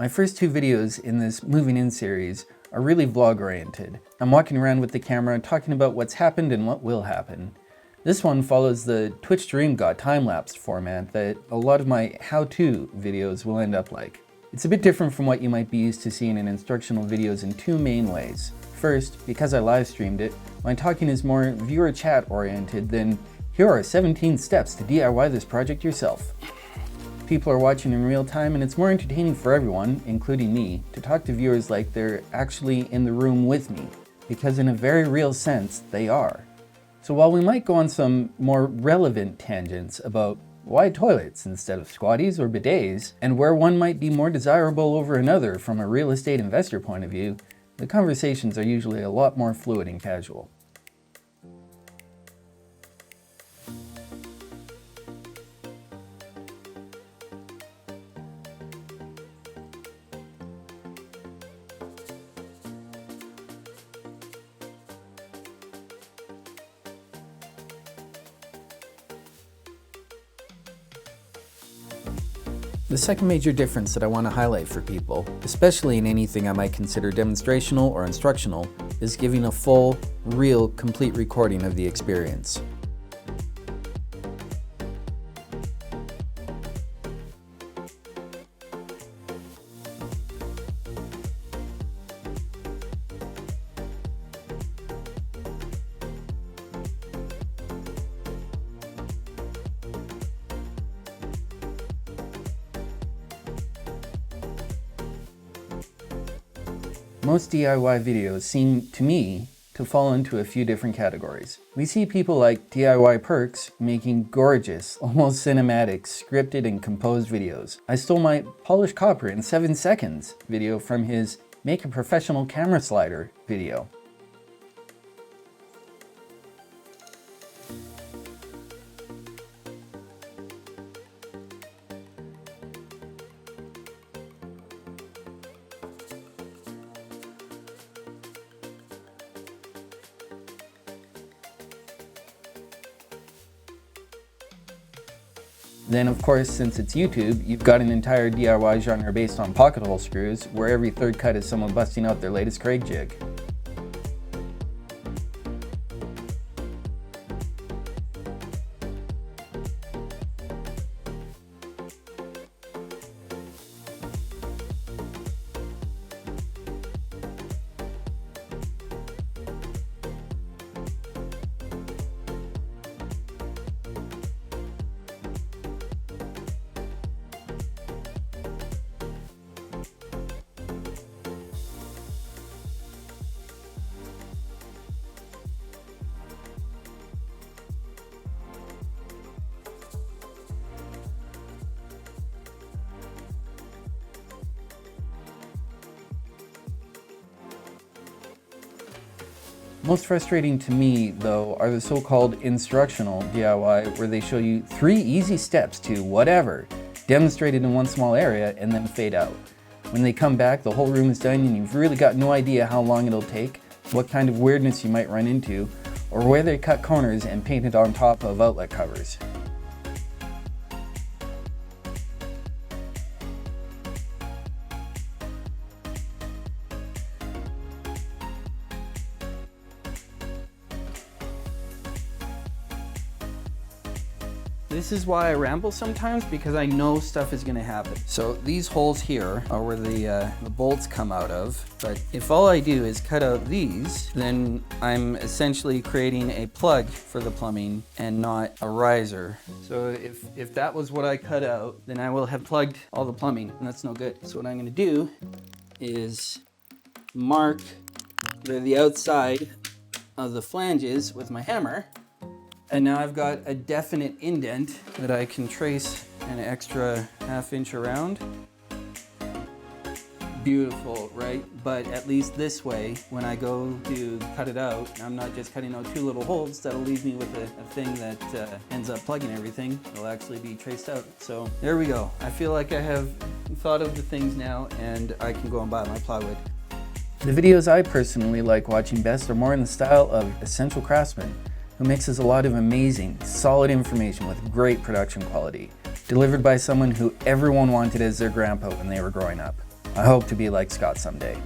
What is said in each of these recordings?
My first two videos in this Moving In series are really vlog oriented. I'm walking around with the camera talking about what's happened and what will happen. This one follows the Twitch Dream God time-lapsed format that a lot of my how-to videos will end up like. It's a bit different from what you might be used to seeing in instructional videos in two main ways. First, because I live streamed it, my talking is more viewer chat oriented than here are 17 steps to DIY this project yourself. People are watching in real time and it's more entertaining for everyone, including me, to talk to viewers like they're actually in the room with me, because in a very real sense, they are. So while we might go on some more relevant tangents about why toilets instead of squatties or bidets, and where one might be more desirable over another from a real estate investor point of view, the conversations are usually a lot more fluid and casual. The second major difference that I want to highlight for people, especially in anything I might consider demonstrational or instructional, is giving a full, real, complete recording of the experience. Most DIY videos seem, to me, to fall into a few different categories. We see people like DIY Perks making gorgeous, almost cinematic, scripted and composed videos. I stole my Polished Copper in 7 seconds video from his Make a Professional Camera Slider video. Then of course, since it's YouTube, you've got an entire DIY genre based on pocket hole screws, where every third cut is someone busting out their latest Craig jig. Most frustrating to me, though, are the so-called instructional DIY, where they show you 3 easy steps to whatever, demonstrated in one small area, and then fade out. When they come back, the whole room is done and you've really got no idea how long it'll take, what kind of weirdness you might run into, or where they cut corners and painted on top of outlet covers. This is why I ramble sometimes, because I know stuff is gonna happen. So these holes here are where the bolts come out of, but if all I do is cut out these, then I'm essentially creating a plug for the plumbing and not a riser. So if that was what I cut out, then I will have plugged all the plumbing, and that's no good. So what I'm gonna do is mark the outside of the flanges with my hammer. And now I've got a definite indent that I can trace an extra ½ inch around. Beautiful, right? But at least this way, when I go to cut it out, I'm not just cutting out 2 little holes that'll leave me with a thing that ends up plugging everything. It'll actually be traced out. So there we go. I feel like I have thought of the things now and I can go and buy my plywood. The videos I personally like watching best are more in the style of Essential Craftsman, who mixes a lot of amazing, solid information with great production quality, delivered by someone who everyone wanted as their grandpa when they were growing up. I hope to be like Scott someday.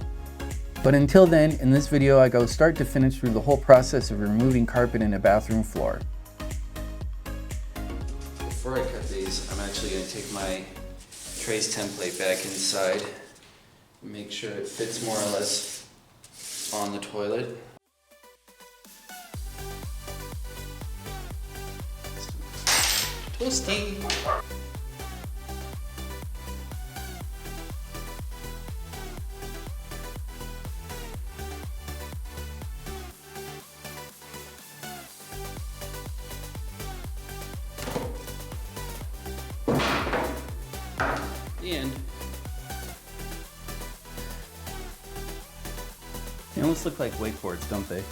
But until then, in this video I go start to finish through the whole process of removing carpet in a bathroom floor. Before I cut these, I'm actually going to take my trace template back inside and make sure it fits more or less on the toilet. Toasty! The end. They almost look like wakeboards, don't they?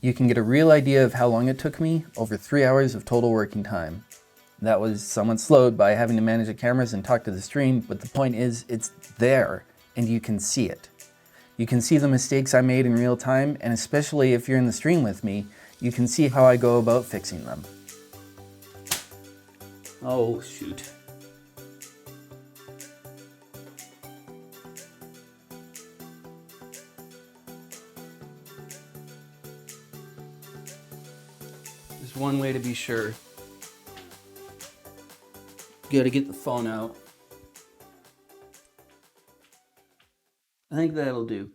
You can get a real idea of how long it took me, over 3 hours of total working time. That was somewhat slowed by having to manage the cameras and talk to the stream, but the point is, it's there, and you can see it. You can see the mistakes I made in real time, and especially if you're in the stream with me, you can see how I go about fixing them. Oh, shoot. There's one way to be sure. You gotta get the phone out. I think that'll do.